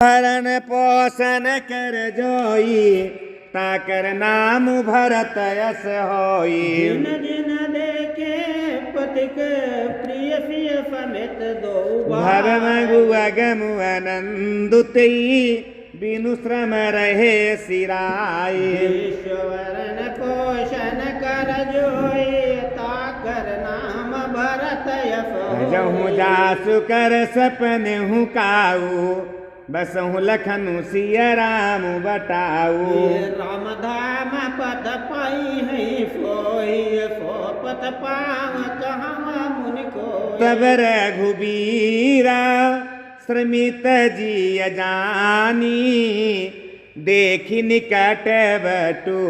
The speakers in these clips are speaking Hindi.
भरण पोषण कर जोई ताकर नाम भरत यस होई। जिन जिन देखे पथिक प्रिय सिय समेत दो भव मगु अनंदुतई बिनु श्रम रहे सिराई। ईश्वरन पोषण कर जोई ताकर नाम भरत यस होई। जहूँ जासु कर सपन हूँ काऊ बसहु लखनु सिय राम बटाऊ। राम धाम पद पाई है सोई सो पद पाव कहाँ मुनि को। तब रघुबीरा श्रमित जी अजानी देखी निकट बटु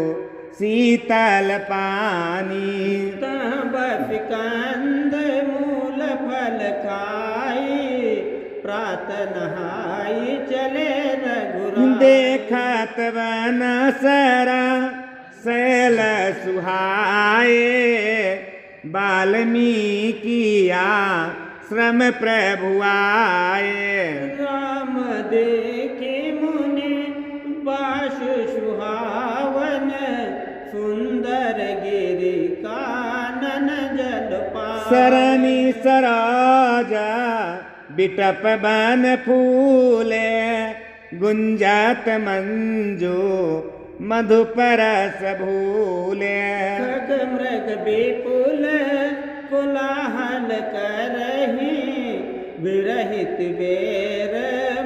शीतल पानी। तब सिकंद मूल फल खाई प्रात नहाई चले रघुराई। देखत वन सरा शैल सुहाए वाल्मीकि आश्रम प्रभु आए। राम देखे मुनि बासु सुहावन सुंदर गिरि कानन जल पावन। सरनी सरोजा बिटप बन फूले गुंजात मंजू मधुपरस भूले। खग मृग विपुल कोलाहल करहि विरहित बेर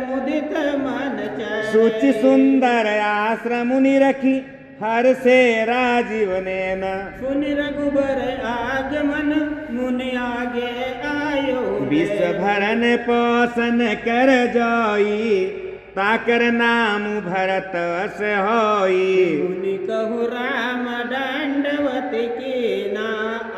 मुदित मन चढ़ि। सुचि सुंदर आश्रम मुनि रखी हर से राजीव नैन। सुनि रघुबर आगमन मुनि आगे आयो। विष भरन पोषण कर जोई ताकर नाम भरत यस होई। मुनि कहु राम दंडवत कीना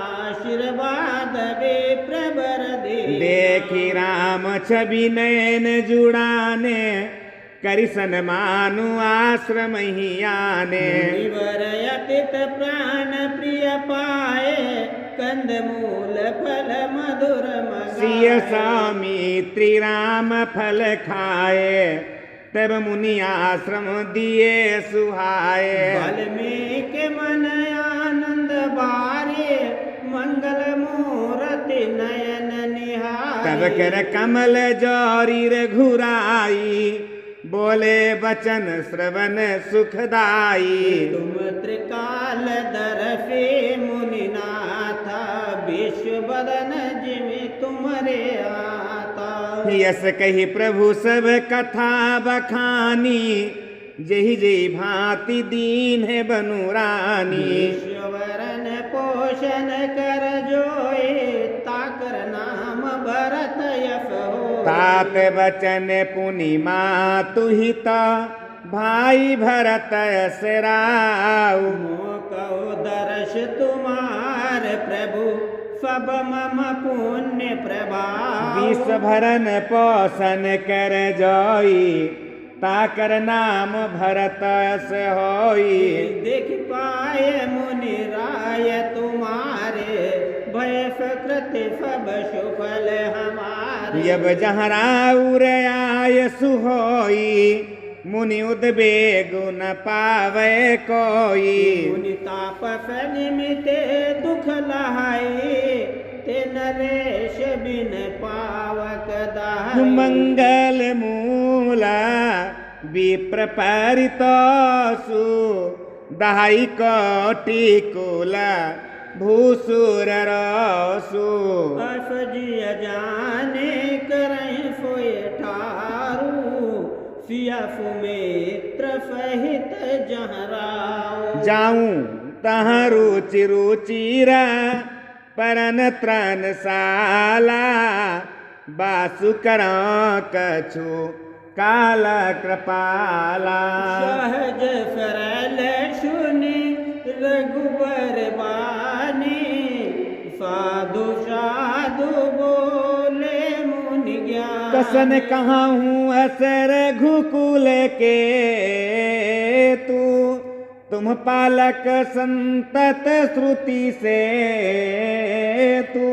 आशीर्वाद वे प्रबर दे। देखी राम छवि नयन जुड़ाने करिसन मानु आश्रम ही आने। मुनिवर अतित प्राण प्रिय पाए कंद मूल फल मधुर सिय मगाए। स्वामी राम फल खाए तब मुनि आश्रम दिए सुहाए। वाल्मीकि मन आनंद बारे मंगल मूरति नयन निहारे। तब कर कमल जौरी रघुराई बोले बचन श्रवण सुखदाई। तुम त्रिकाल दर्शे मुनिनाथा विश्व बदन जिमि तुमरे आता। यस कही प्रभु सब कथा बखानी जही जही भांति दीन है बनु रानी। ईश्वरन पोषण कर जोए ताकर नाम भरत यस होई। तात बचन पुनि मातु हिता भाई भरत यस राऊ। मोकौ दर्श तुम्हार प्रभु सब मम पुण्य प्रभाव। विष भरन पोषण कर जोई ताकर नाम भरत यस होई। देख पाए मुनि राय तुम्हारे भय सकृति सब सुफल हमारे। यब जहाँ राउर आय सुहोई मुनि उद्वेग न पावे कोई। मुनि तापस निमिते दुख लहाए ते नरेश बिन पावक दाई। मंगल मूला विप्र परितोषु दहाई कोटि कुला भूसुर रसु। अस जिय जाने करहि सोय ठारू सिया सुमित्र सहित जहाँ राऊ। जाऊं तहाँ रुचि रुचिरा परन त्रन साला बासु करा कछु काल कृपाला। सहज सरल सुनि रघुबर बानी साधु साधु बोले मुनि ज्ञान। कसन कहाँ हूँ असर घुकुल के तू तुम पालक संतत श्रुति से तू।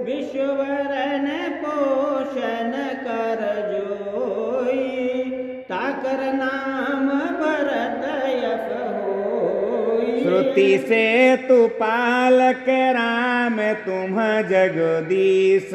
विश्ववरन पोषण कर जो ताकर नाम भरत यश होई। श्रुति से तू पालक राम तुम जगदीश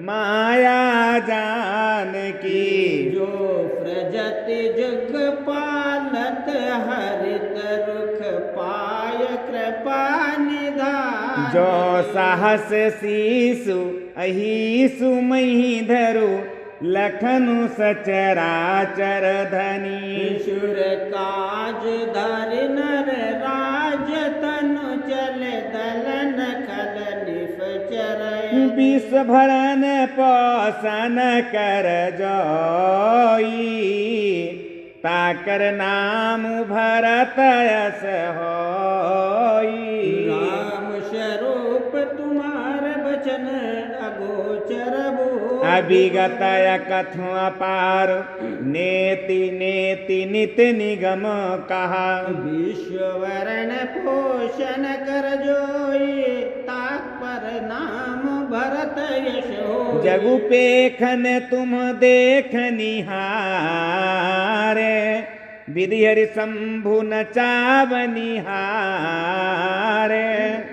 माया जानकी। जो प्रजति जुग पालत हरित रुख पाय कृपा निधान। जो साहस शीसु अहिसु मही धरु लखनु सचराचर धनी। ईश्वर काज धरि नर राज तनु चले दलन खल निफचर। विष भरन पोषण कर जोई ताकर नाम भरत यश होई। राम स्वरूप तुम्हार बचन अगोचर बोल। अभिगत कथु अपार नेति नेति नित निगम कहा। विश्ववरण पोषण कर जोई ताक पर नाम भरत यश होई। जगु पेखन तुम देख निहारे विधि हरि शंभु न चावनिहारे।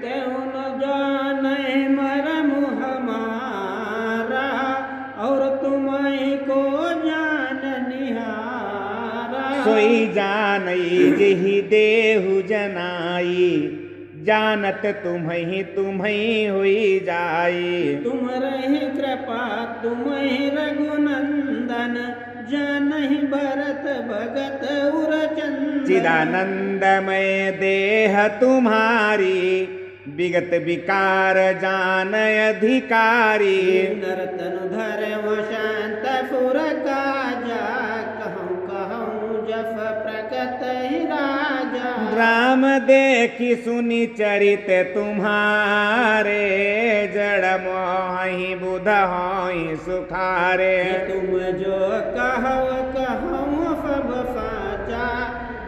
तेहु न जाने मरम हमारा और तुम्हें को जान निहारा। सोई जानई जेहि देहु जनाई जानत तुम्हि हुई जाई। तुम रही कृपा तुम्हें रघुनंदन जानहि भरत भगत उर चंदन। चिदानंदमय देह तुम्हारी विगत विकार जान अधिकारी। नरतनु धर्म शांत फुर काजा कहूँ कहूँ जफ प्रकट ही राजा। राम देखी सुनी चरित तुम्हारे जड़ मोहि बुध होई सुखारे। तुम जो कहव कहूँ सब साचा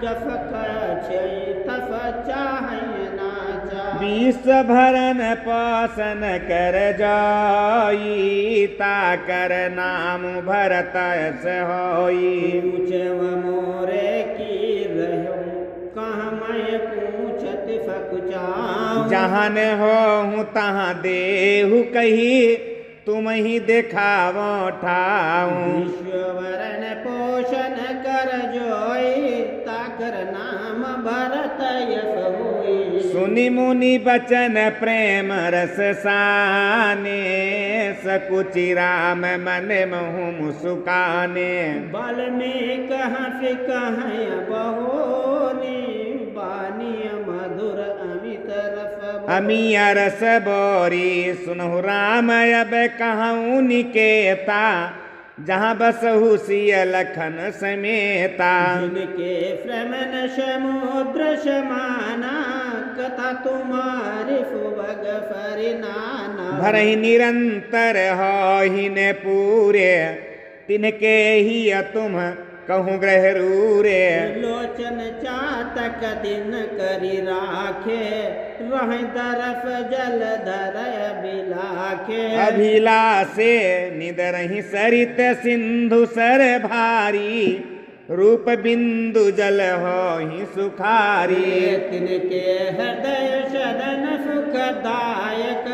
जफ कछै तफ चाहै नाचा। विष भरन पोषण कर जाई ताकर नाम भरत यश होई। पूछव मोरे की रहूं कहाँ मैं पूछत फकुचाऊं। जहन हो तहाँ देहु कही तुम ही देखावो ठाऊं। विश्ववरण पोषण कर जोई ताकर नाम भरत यश होई। सुनि मुनि बचन प्रेम रस साने सकुचि राम मन महु मुसुकाने। बल में कहाँ से कहाँ बहोनी बानी मधुर अमित रस। अमी रस बोरी सुनहु राम अब कहूँ निकेता जहाँ बसहु सिय लखन समेता। जिनके श्रमण समुद्र समाना कथा तुम्हारी सुभग फरिनाना। भरहि निरंतर होहिन पूरे तिनके ही तुम कहूँ ग्रह रूरे। लोचन चातक दिन करी राखे रह दरफ जल धर बिलाखे। अभिलाषे निदरहि सरित सिंधु सर भारी रूप बिंदु जल होहि सुखारी। तिनके हृदय सदन सुखदायक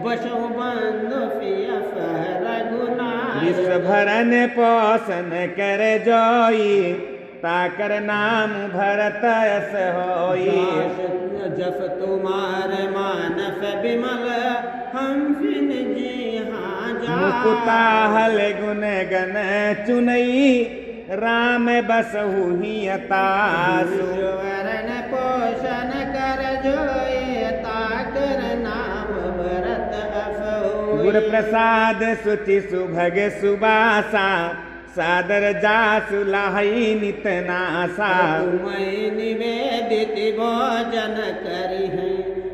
बसो बंधु पिय रघुनायक। विष भरन पोषण कर जोई ताकर नाम भरत यश होई। जफ तुम्हार मानस विमल हम फिन जी हाँ जा। मुकुता हल गुण गण चुनई राम बसहु हियतासु। वरण पोषण कर जोए ताकर नाम भरत अस। गुर प्रसाद सुचि सुभग सुबासा सादर जासु लाहि नित नासा। तुम्हें निवेदित भोजन करी है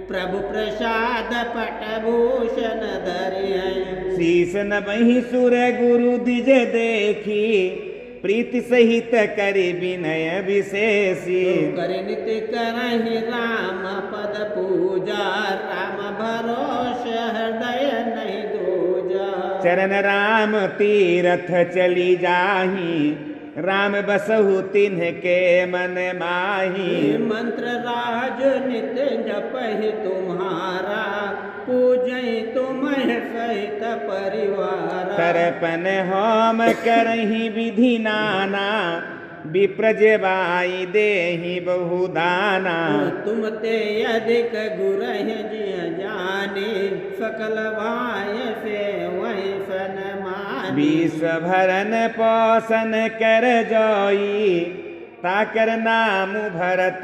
प्रभु प्रसाद पट भूषण धरि है। शीस नबहि सुर गुरु द्विज देखी प्रीति सहित करि विनय विशेषी। कर नित्य करहि राम पद पूजा राम भरोस हृदय नहीं दूजा। चरण राम तीरथ चली जाही राम बसहु तिन्ह के मन माही मंत्र राज नित जपहि तुम्हारा पूजहि तुम्हें सहित परिवार तरपन होम करहि विधि नाना विप्रजबाई देहि बहुदाना तुम ते अधिक गुरह जिय जाने सकल भाय से वही सन माने विष भरन पोषण कर जोई ताकर नाम भरत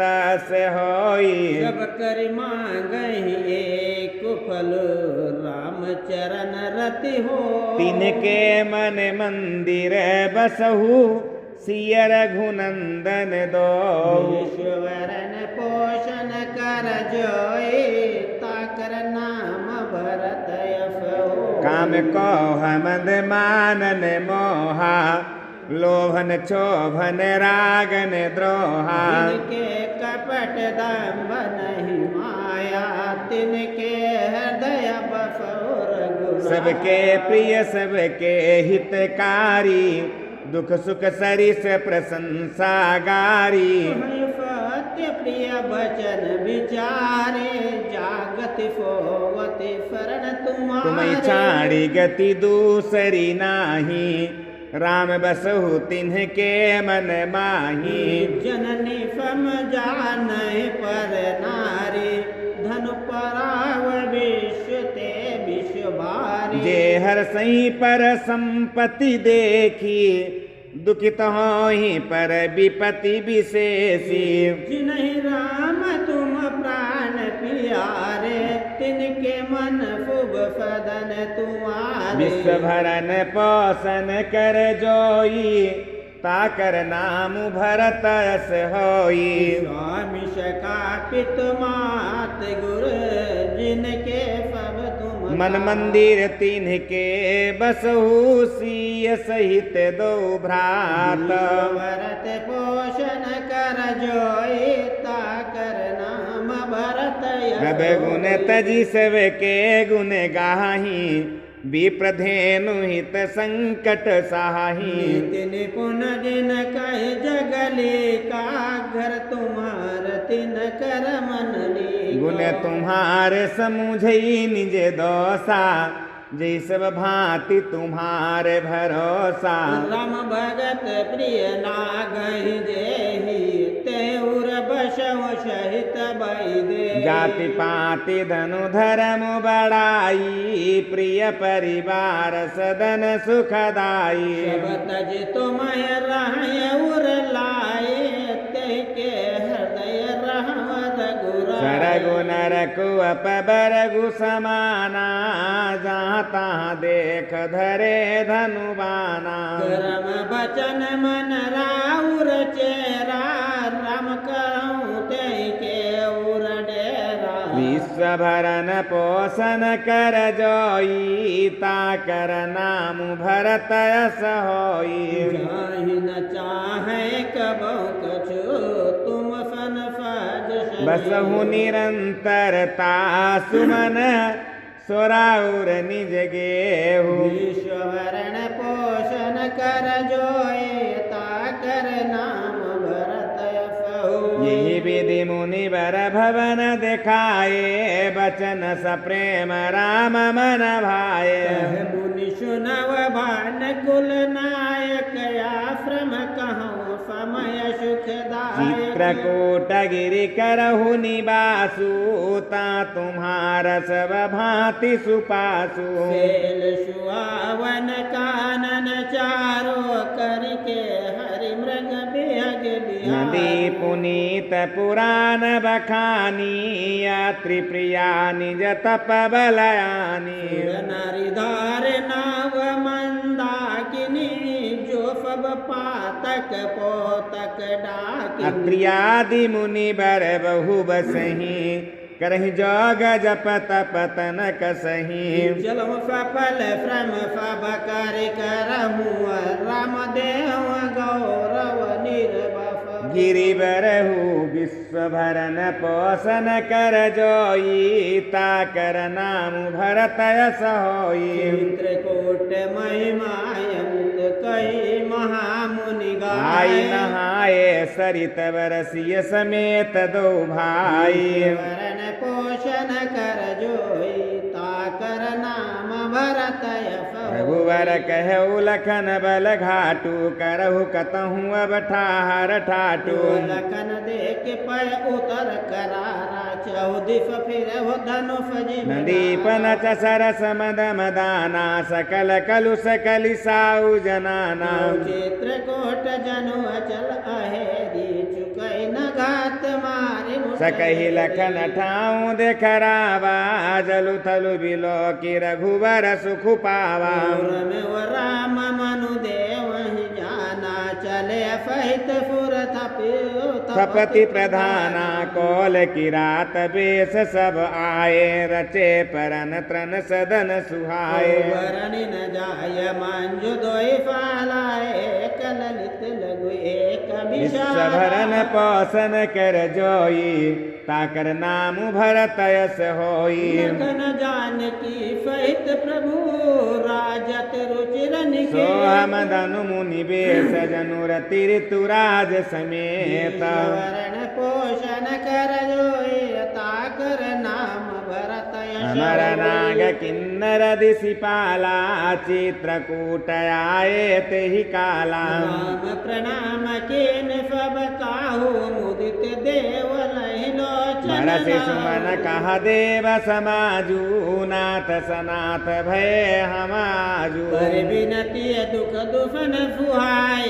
से होई सब कर मांगहि एक फल राम चरण रति हो तिनके मन मंदिर बसहु सिय रघुनंदन दो ईश्वरन पोषण कर जोए ताकर नाम भरत यश हो काम कोह मद मानन मोहा लोभन क्षोभन रागन द्रोहा तिनके कपट दम्भ नहीं माया तिनके हृदय बसो रघुराया सबके प्रिय सबके हितकारी दुख सुख सरिस प्रशंसा गारी सत्य प्रिय वचन विचारे जागति फोवति शरण तुम्हारे तुम्हें छाड़ी गति दूसरी नाही राम बसहु तिन्ह के मन माही जननी समझान पर नारी धन पराव विश्व ते विश्व भारी जे हर सही पर संपत्ति देखी दुखित होहि पर विपत्ति विशेषी जिन्हि राम तुम प्राण प्यारे तिनके मन शुभ सदन तुम्हारे विश्व भरन पोषण कर जोई ताकर नाम भरत यश होई स्वामी सका पित मात गुर जिनके सब तुम मन मंदिर तिन्ह के बसहु सिय सहित दो भ्रात भरत पोषण कर जोई ताकर नाम भरत यश अब गुण तजी सब के गुण गाही विप्रधेनु हित संकट साही नित निपुण जिन कह जगले का घर तुम्हार तिन कर मनली गुण तुम्हारे समुझई निज दोषा जै सब भांति तुम्हारे भरोसा राम भगत प्रिय नागहि जेहि तेउर बसव सहित बैदे जाति पाति धनु धर्म बड़ाई प्रिय परिवार सदन सुखदाई सब तज तुम्हें रहय उर लाए ते के हृदय रहमत गुरा सरगु नरकु अपबरगु समाना जहाँ तहाँ देख धरे धनुबाना कर्म बचन मन राउर चेरा राम कहूँ ते के उर डेरा विश्व भरन पोषण कर जोई ताकर नाम भरत यश होई जाहि न चाहे कबो कछु तुम सन साज बसहु निरंतरता सुमन सोराउर निज गेहु ईश्वरण पोषण कर जोए ताकर नाम भरत यश हो यही विधि मुनि बर भवन दिखाए बचन सप्रेम राम मन भाए कह मुनि सुनव भान कुल नायक आश्रम कहूँ समय सुखदायक चित्रकूट गिरि करहु निवासु ता तुम्हार सब भांति सुपासु सेल सुहावन कानन चारो करके हरि मृग बेहग नदी पुनीत पुराण बखानी यात्री प्रिया निज तप बलयानी नारीधार नाव मंदाकिनी जो सब पातक पोतक डाकिनी अत्रियादि मुनि बर बहु बसही करहि जोग जप तप तन कसही जलम सफल श्रम सब कर करहु राम देव गौरव निर्वस गिरि बरहु विश्व भरन पोषण कर जोई ताकर नाम भरत यश होई चित्रकूट महिमायंत कही महामुनि गा आई नहाए सरित बरसिय समेत दो भाई वरण पोषण कर जोई ताकर नाम भरत यफ रघुवर कहु लखन बल घाटू करहु कतहु अब ठाहर ठाटू लखन देख पय उतर करारा चौदिफ फिर धनुष नदीप नच सरस मद मदाना सकल कलु सकलि साउ जनाना चित्रकूट जनु अचल अहेरी चुकई न घात मारे सकहि लखन ठाऊ देखरावा जलु थलु बिलो की रघुवर सुख पावा में राम मनु देव जाना चले फहित फुरत थपति प्रधाना कौल की रात बेस सब आए रचे परन त्रन सदन सुहाए वरणी न जाय मंजु दोई फालाए कललित लघु एक भरन पौसन कर जोई ताकर नाम भरत यस होई न जान की फहित प्रभु राजत रुचिर सोहम धनु मुनि बेस जनु रति ऋतुराज समेत वरण पोषण कर जोई ताकर नाम भरत अमर नाग किन्नर दिशिपाला चित्रकूट आए ते ही काला राम प्रणाम केन सब काहू मुदित देव लहिलो बरसे सुमन कहा देव समाजू नाथ सनाथ भय हमाजू पर बिनती दुख दुफन सुहाए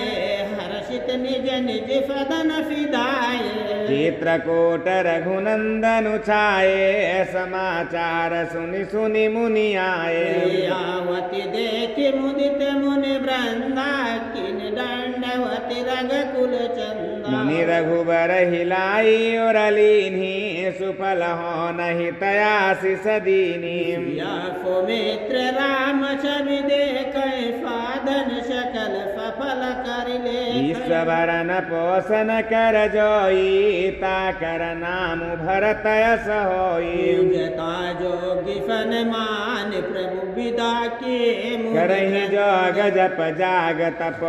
हर्षित निज निज सदन फिदाए चित्रकूट रघुनंदन छाये समाचार सुनि सुनि मुनि आए आवती देख मुदित मुनि वृंदा किन दंडवती रघुकुल चंदा मुनि रघुबर हिलाई और अलीनी सुफल हो नहीं तयासी सदीनी या को मित्र राम छवि देख साधन सकल सफल कर ले ईश्वरन पोषण कर जोई ताकर नाम भरत यस होई जता जोगी फन मान प्रभु विदा के करहि जोग जप जाग तप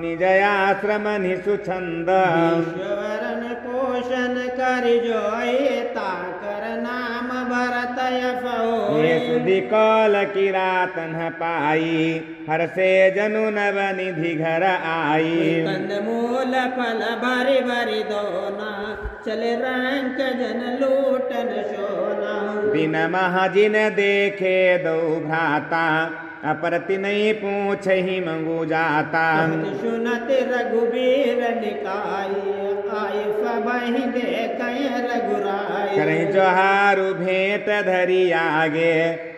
निज आश्रम निसु छंद ईश्वरन पोषण कर जोई ताकर नाम भरत यस होई ये सुधि कौल किरातन पाई हर से जनु नव निधि घर आई कंदमूल फल भरी भरी दोना चले रंग जन लूटन सोना दिन महाजिन देखे दो भ्राता अपरति नहीं पूछ ही मंगू जाता सुनत रघुबीर निकाय आय सब देख रघुराय करें जोहारु भेंट धरी आगे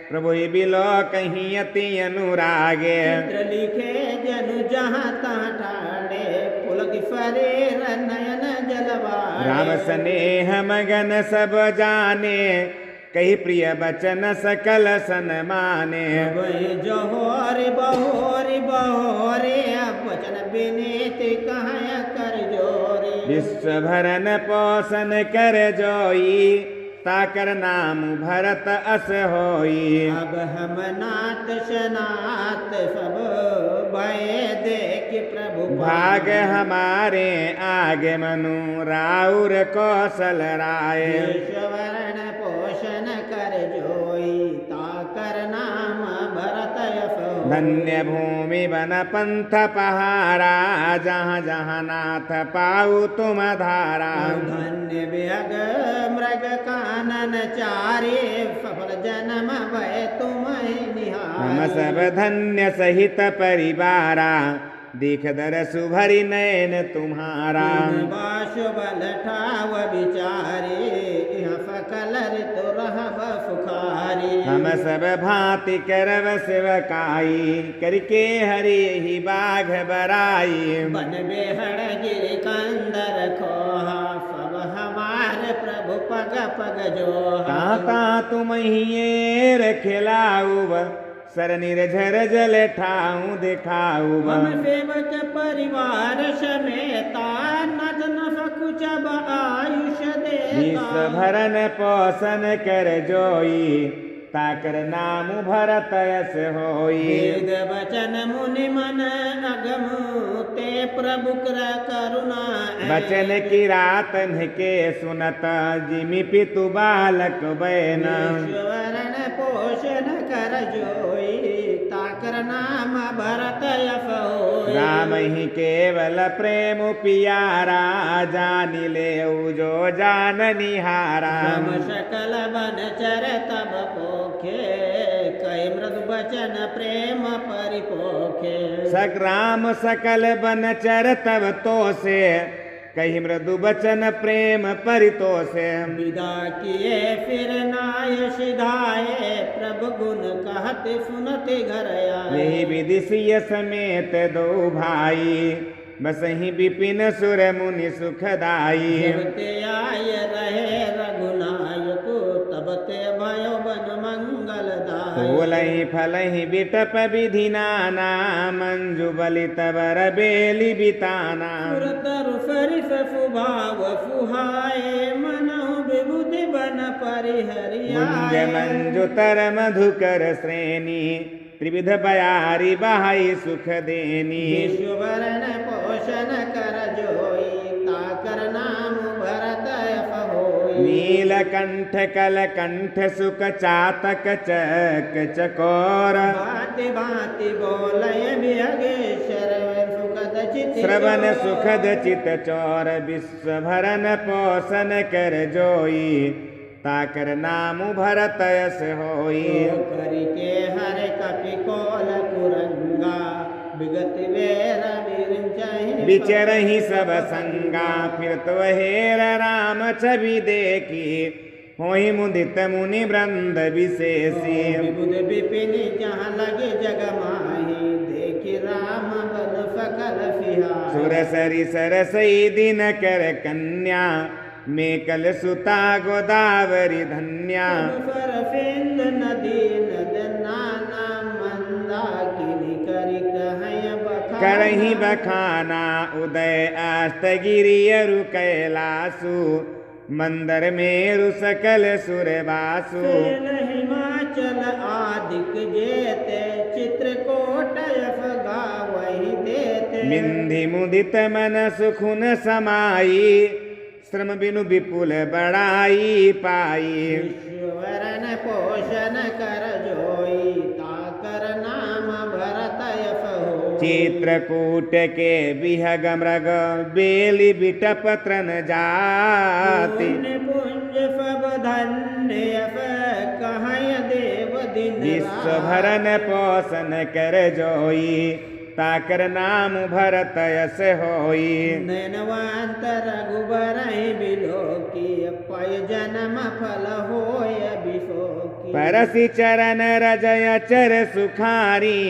प्रभु बिलो कहीं अति अनुरागे चित्र लिखे जनु जहाँ तहाँ ठाड़े पुलक फरे नयन जलवाड़े राम स्नेह मगन सब जाने कही प्रिय बचन सकल सन माने वही जोहर बहोरी बहोरे वचन विनीत कहाँ कर जोरे विश्व भरन पोषण कर जोई ताकर नाम भरत अस होई अब हम नाथ सनात सब भय देख प्रभु भाग हमारे आगे मनु राउर कौशल राय ईश्वरन पोषण कर जोई ताकर नाम भरत यश धन्य भूमि वन पंथ पहारा जहाँ जहाँ नाथ पाऊ तुम धारा धन्य विहग मृग कानन चारे सफल जन्म भय तुम हम सब निहार धन्य सहित परिवारा दिख दरसु भरी नयन तुम्हारा बाश बल ठाव विचारे यह सकल ऋतु रहब सुखारी हम सब भांति करव सेवकाई करके हरि ही बाघ बराई बन बेहड़ गिर कंदर खोहा सब हमारे प्रभु पग पग जो ताता तुम ही रखलाऊ सर निर्झर जल ठाऊ दिखाऊ हम सेवक परिवार समेता नज नफ कुछ आयुष विश्व देता भरन पोषण कर जोई ताकर नाम भरत यस होई। वेद वचन मुनि मन अगम ते प्रभु कृ करुणा बचन की रातन के सुनत जिमि पितु बालक बैन। ईश्वरन पोषण कर जोई ताकर नाम भरत यस होई। राम ही केवल प्रेम पियारा जानि ले जो जान निहारा। हम सकल बन चर तब पोखे कई मृदु बचन प्रेम परिपोखे। सग्राम सकल बन चर तब तो से कही मृदु बचन प्रेम परितो से। विदा किए फिर नाय सिधाए प्रभु गुण कहते सुनते घर आए। यही विधि सिय समेत दो भाई बसहि विपिन सुर मुनि सुखदाई। जब ते आय रहे रघुनायक तब ते भयो बन मंगलदायक। फूलहि फलहि बिटप विधि नाना मंजु बलि तबर बेली बिताना। सुरतरु सरिस सुभाव सुहाए मनहु विबुधि बन परिहरियाए। मुंज मंजु तर मधुकर श्रेणी त्रिविध बयारी बहाई सुख देनी। ईश्वरन पोषण कर जोई ताकर नाम भरत यस होई। नीलकंठ कलकंठ सुख चातक चक चकोर। भांति भांति बोलय विहगेश्वर सुखद चित श्रवण सुखद चित चौर विश्व भरन पोषण कर जोई ताकर नाम भरत यस होई। करके हर कपि कोल कुरंगा विगत वेर विरंचहि। विचरहि सब संगा फिरत हेर राम छवि देखी होई मुदित मुनि वृंद विशेषी। विबुध विपिन जहाँ लगे जग माही देखि राम बन सकल सिहाई। सुर सरि सरसई दिन कर कन्या मेकल सुता गोदावरी धन्या। सर सिंध नदी नद नाना मंदाकिनी करि कहय बखाना। करहि बखाना उदय अस्तगिरि अरु कैलासु मंदर मेरु सकल सुरवासु। सेन हिमाचल आदिक जेते चित्रकूट यस गावहि देते। बिंधि मुदित मन सुखुन समाई श्रम बिनु विपुल बड़ाई पाई। ईश्वरन पोषण कर जोई ताकर नाम भरत यस होई। चित्रकूट के विहग मृग बेली बिटप तृण जाति। पुण्य पुंज सब धन्य यस कहय देव दिन विश्व भरन पोषण कर जोई ताकर नाम भरत यस होई। नैनवंत रघुबर बिलोकी पय जन्म फल होय बिशोकी। परसि चरण रजय चर सुखारी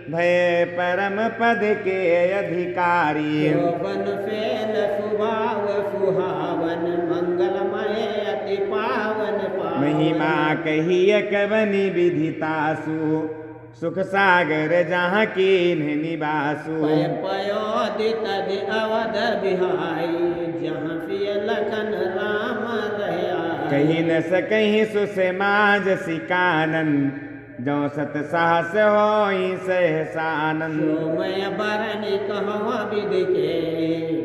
भय परम पद के अधिकारी। शोभन फैल सुभाव सुहावन मंगलमय अति पावन पावन। महिमा कहिय कवनि विधितासु सुख सागर जहाँ कीन्ह निवासु। पय पयोदित अवध बिहाई जहाँ सिय लखन राम रहया। कहीं न सकहीं सुसमाज सिकानन जो सत साहस होई सहसानन। सोमय बरनि कहवा विधि के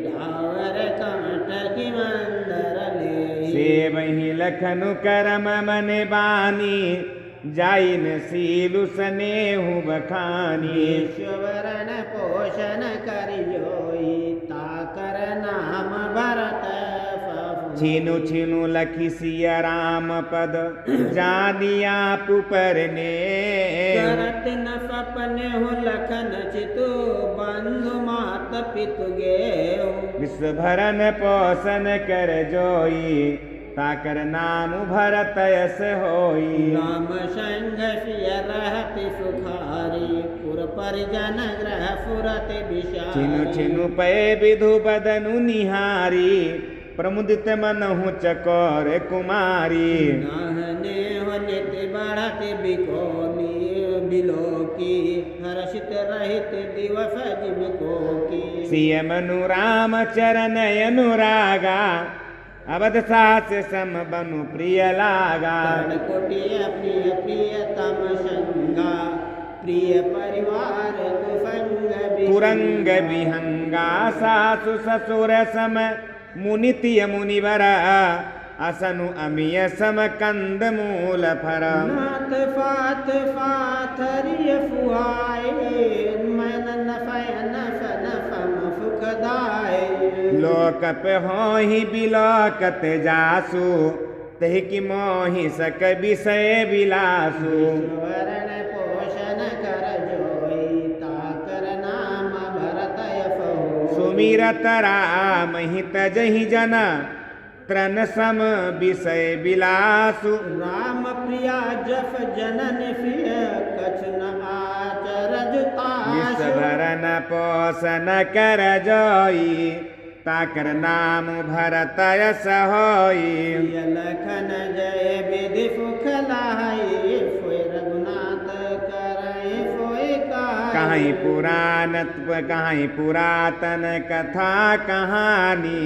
डावर कंठ की मंदर ले। सेवहि लखनु करम मन बानी जाइन सीलु स्नेहु बखानी। ईश्वरन पोषण कर जोई ताकर नाम भरत यस। छीनु छीनु लखि सिय राम पद जानिया पुपरने। करत न सपने हो लखन चितु बंधु मात पितु गेहु। विश्व भरन पोषण कर जोई ताकर नाम भरत यस होई। राम संग सिय रहति सुखारी पुर परिजन ग्रह फुरति विशारी। छिनु छिनु पै विधु बदनु निहारी प्रमुदित मनहु चकोर कुमारी। नाहने हो नित्य बढ़ति बिकोनी बिलोकी हर्षित रहित दिवस जिमिको की। सिय मनु राम चरण अनुरागा अवध सास सम बनु प्रिय लागा। कोटिय प्रिय प्रियतम संगा, प्रिय परिवार कुसंग कुरंग विहंगा, सासु ससुर सम मुनितिय मुनिवर, असनु अमिय सम कंद मूल फर। नाथ फात फाथरिय फुआए, मन नफयन फन फम फुकदाए। लोक पे होहि बिलोकत जासु, तहि कि मोहि सक विषय विलासु। वरण पोषण कर जोई, ताकर नाम भरतय फहो। सुमिरत राम हित जहि जन, त्रन सम विषय विलासु। राम प्रिया जफ जनन फिय, कछ न आचरज तासु। विषभरन पोषण कर जोई, ताकर नाम भरत यश होई। प्रिय लखन जय विधि सुख लाई, फोय रघुनाथ करय फोय काई। कहीं पुरातन कथा कहानी,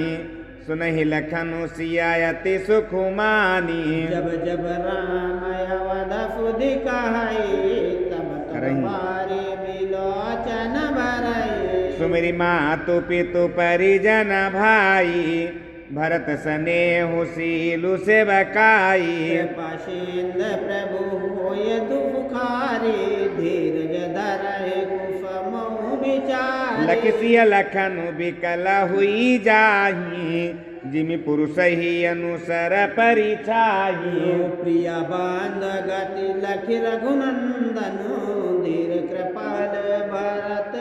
सुनहि लखनु सियायति सुखुमानी। जब जब राम अवध सुधि कहई, तब तब बारी बिलोचन भरई। सुमिरि मातु पितु परिजन भाई, भरत स्नेहु सीलु सेवकाई। कृपाशील प्रभु होय दुखारी, धीरज धरय कुसुम विचारी। लखसिय लखनु बिकल हुई जाही, जिमि पुरुष ही अनुसर परिछाही। प्रिया बांध गति लखि रघुनंदन, धीर कृपाल भरत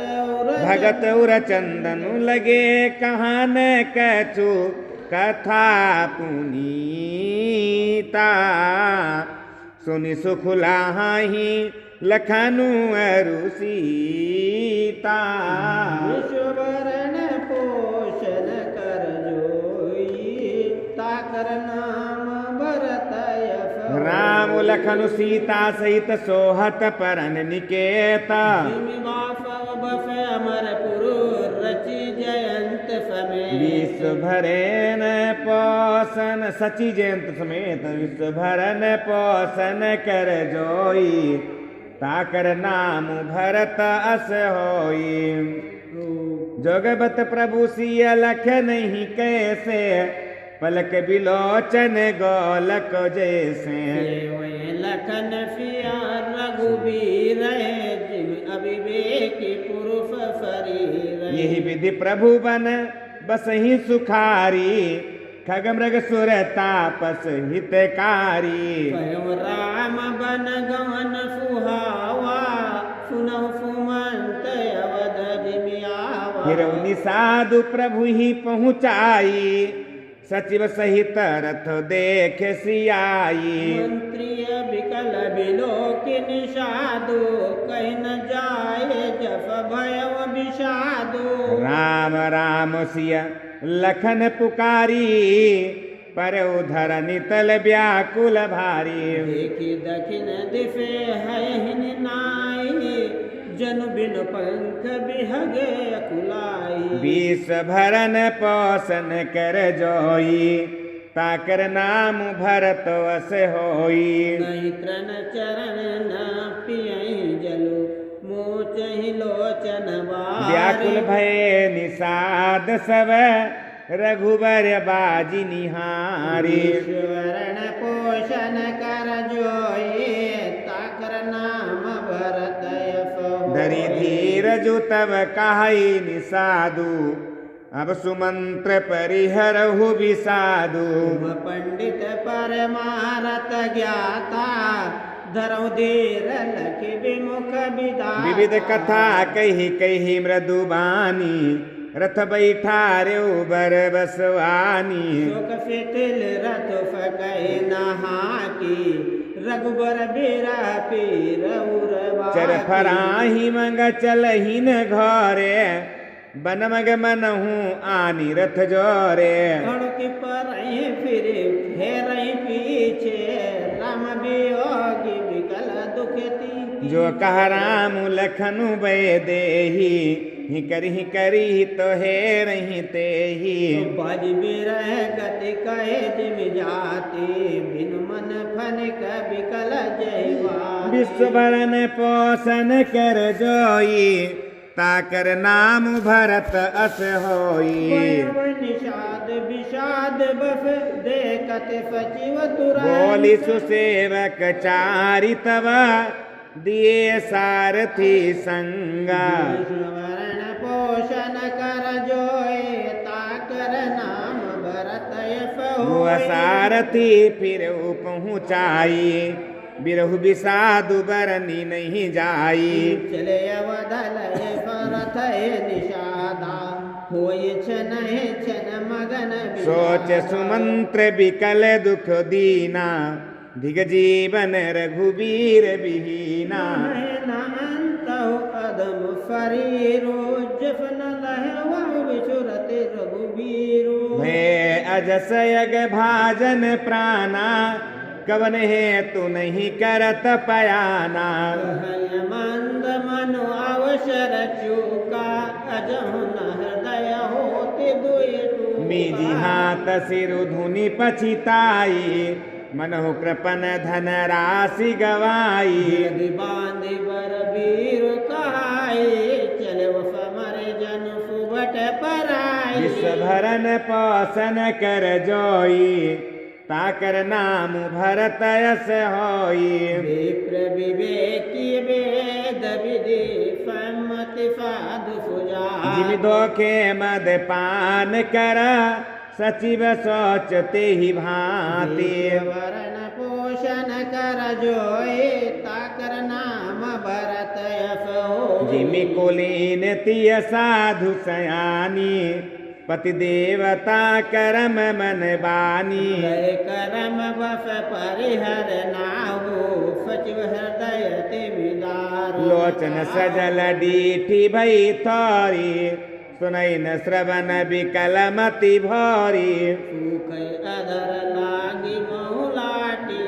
भगत उर चंदनु लगे कहान कछु, कथा पुनीता। सुनि सुख लाही लखनु अरु सीता। विश्ववरण पोषण कर जोई, ताकर नाम भरतय फहो। राम लखनु सीता सहित सोहत परन निकेता। बफ अमरपुरु रचि जयंत समेत। विश्व भरन पोषण सचि जयंत समेत, विश्व भरन पोषण कर जोई, ताकर नाम भरत अस होई। जोगबत प्रभु सिय लख नहीं कैसे, पलक बिलोचन गोलक जैसे। लखन फिया रघुबीर, जिम अविवेकी पुरुष शरीर। यही विधि प्रभु बन बसहि सुखारी, खग मृग सुर तापस हितकारी। स्वयं राम बन गवन सुहावा, सुनहु सुमंत अवध जिमियावा। हिरौनि साधु प्रभु ही पहुँचाई, सचिव सहित रथ देख सियाई। मंत्रिय बिकल बिलोकिन साधु, कहि न जाए जप भयव विषादु। राम राम सिय लखन पुकारी, पर उधर नितल व्याकुल भारी। देखि दखिन दिशे है हिन नाई, जनु बिन पंख बिहगे अकुलाई। विष भरन पोषण कर जोई, ताकर नाम भरत वस होई। नहीं त्रन चरण न पियहि जलु, मोचहि लोचन बारी। व्याकुल भय निषाद सब, रघुबर बाजी निहारी। ईश्वरण पोषण कर जोई, ताकर नाम भरतय फहो। धरि धीरजु तब कहई निसादु, अब सुमंत्र परिहरहु विषादु। तुम पंडित परमारत ज्ञाता, धरौ धीर लखि विमुख विधाता। विविध कथा कही कही मृदुबानी, रथ बैठार्यो बर बसवानी। शोक शिथिल रथ फकहि नहाकी, रघुबर बीरा पीर उर बाकी। चर फराही मंग चलहि न घरे, बन मग मनहु आनी रथ जोरे। की परहि फिर फेरहि पीछे, राम वियोगी विकल दुखती। जो कह राम लखनु बै देही, ही करी तो है रही ते ही। बज बिरह गति कहे जिम जाति बिन मन फन विकल जयवा। विश्व भरन पोषण कर जोई ताकर नाम भरत अस होई। निषाद विषाद बफ देखत सचिव तुरंत। बोली सुसेवक चारि तव दिए सारथी संगा। वरण पोषण कर जोए ताकर नाम भरत यश हुआ होई। सारथी फिर पहुँचाई बिरहु विषादु बरनी नहीं जाई। चले अवधल भरत निषादा होय छन मगन सोच सुमंत्र विकल दुख दीना धिग जीवन रघुबीर विहीना। अदम फरीरो जफन लहवा विचुरत रघुबीरो। मैं अजस यग भाजन प्राणा कवन है तू नहीं करत पयाना। मंद मनु अवसर चूका अजहु न हृदय होते दुई। मीजी हाथ सिरु धुनि पछिताई मनहु कृपन धन राशि गवाई। बांधि बर वीर कहाई चले समरे जन सुबट पराई। विश्व भरन पोषण कर जोई ताकर नाम भरत यस होई। विप्र विवेकी वेद विधि सम्मति साधु सुजा। जिमि दोखे मद पान कर सचिव सोचते ही भांति। वरण पोषण कर जोए ताकर नाम भरत यश होई। जिमि कुलीन तिय साधु सयानी पति देवता करम मन बानी। गए करम बस परिहर नाहु सचिव हृदय तिमिदारो। लोचन सजल डीठी भई थोरी सुनई न श्रवण विकल मति भोरी। सूख अधर लागी महुलाटी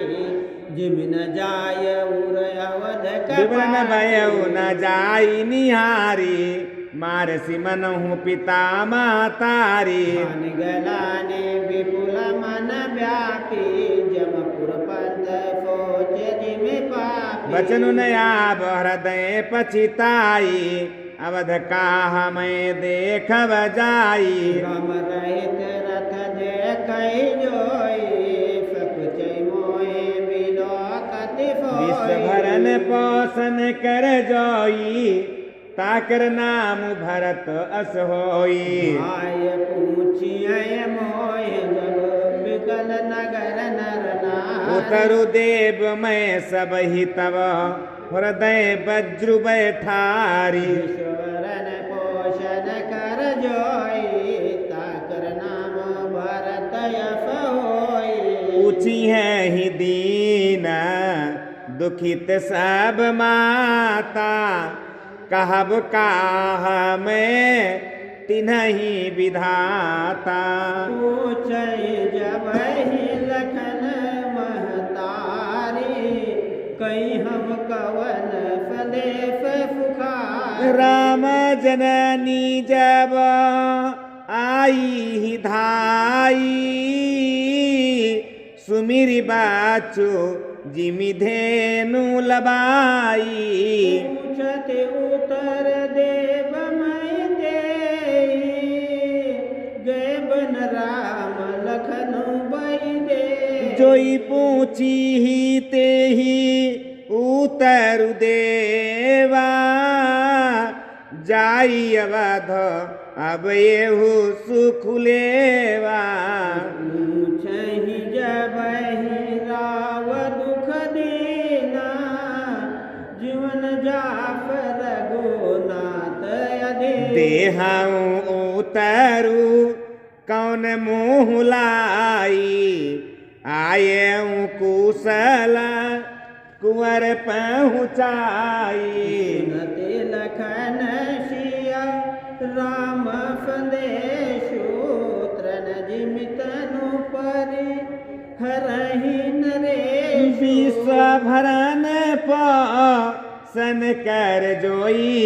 जिमिन जाय उर अवध विवन भयउ न जाई निहारी मारसी मनहु पिता मातारी। गलाने विपुल मन व्यापी जमपुर पंथ सोच जिमि पापी। बचनु नया हृदय पछिताई अवध काह मैं देखब जाई। राम रहित रथ देखै जोई सकुचै मोहि बिलोकति फोई। विश्व भरन पोषण कर जोई ताकर नाम भरत अस होई। आय पूछिय मोहि जब विकल नगर नर नारी। उतरु देव मैं सब ही तब हृदय वज्रु बैठारी। ईश्वरन पोषण कर जोई ताकर नाम भरत यश होई। ऊँची है ही दीन दुखित सब माता कहब काह मैं तिन्हि विधाता। पूछै जब ही लखन महतारी कहीं हम कवन सलेफ फुखारी। राम जननी जब आई ही धाई सुमिरि बाचो जिमि धेनु लबाई। पूछते उतर देव मैं देई गए बन राम लखन बई दे। जोई पूछी ही ते ही उतर देवा जाई अवध अब येहु सुख लेवा। पूछहि जब ही राव दुख देना जीवन जाप रघुनाथ अधे। देहाऊ उतरू कौन मुँह लाई आये कुशल कुंवर पहुँचाई। सुनते लखन सिया राम संदेशु त्रन जिमितनु परि हरहि नरेशु। विश्व भरन पोषण कर जोई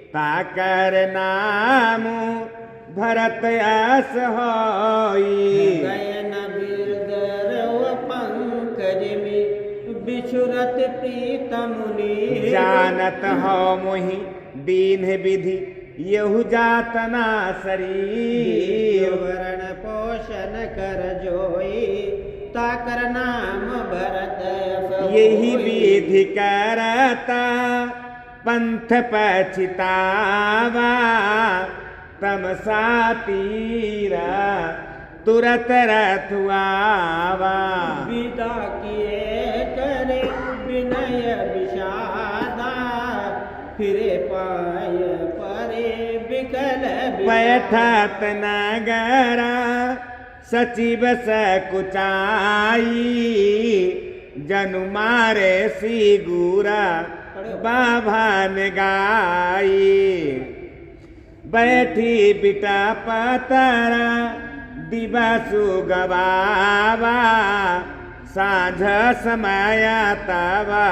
ताकर नाम भरत अस होई। गयन बिरदरव पंकज में बिछुरत प्रीतम मुनि। जानत हो मोहि दीन विधि यहु जातना शरीर। वरण पोषण कर जोई ताकर नाम भरत अस यही होई। विधि करता पंथ पछितावा तमसा तीरा तुरत रथुआवा। विदा किए करे विनय विषादा फिरे पाय परे विकल पैठत नगरा सचिव सकुचाई। जनु मारे सी गुरा बाभान गाई। बैठी बिटा पतरा दिवसु गवावा। साँझ समय तवा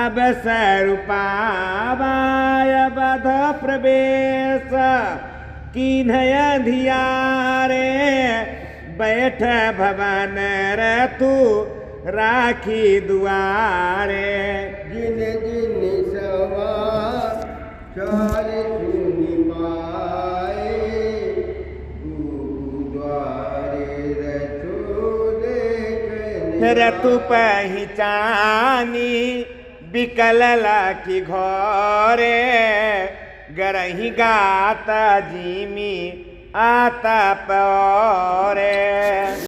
अब सरुपावा। बध प्रवेश किन्हय धियारे बैठ भवन रतु राखी दुआरे। जिन जिन सवा चाल सुनि पाए द्वारे रचो देखने। रतु पहचानी बिकल लाखी घरे। गरही गाता जिमी आता पौरे।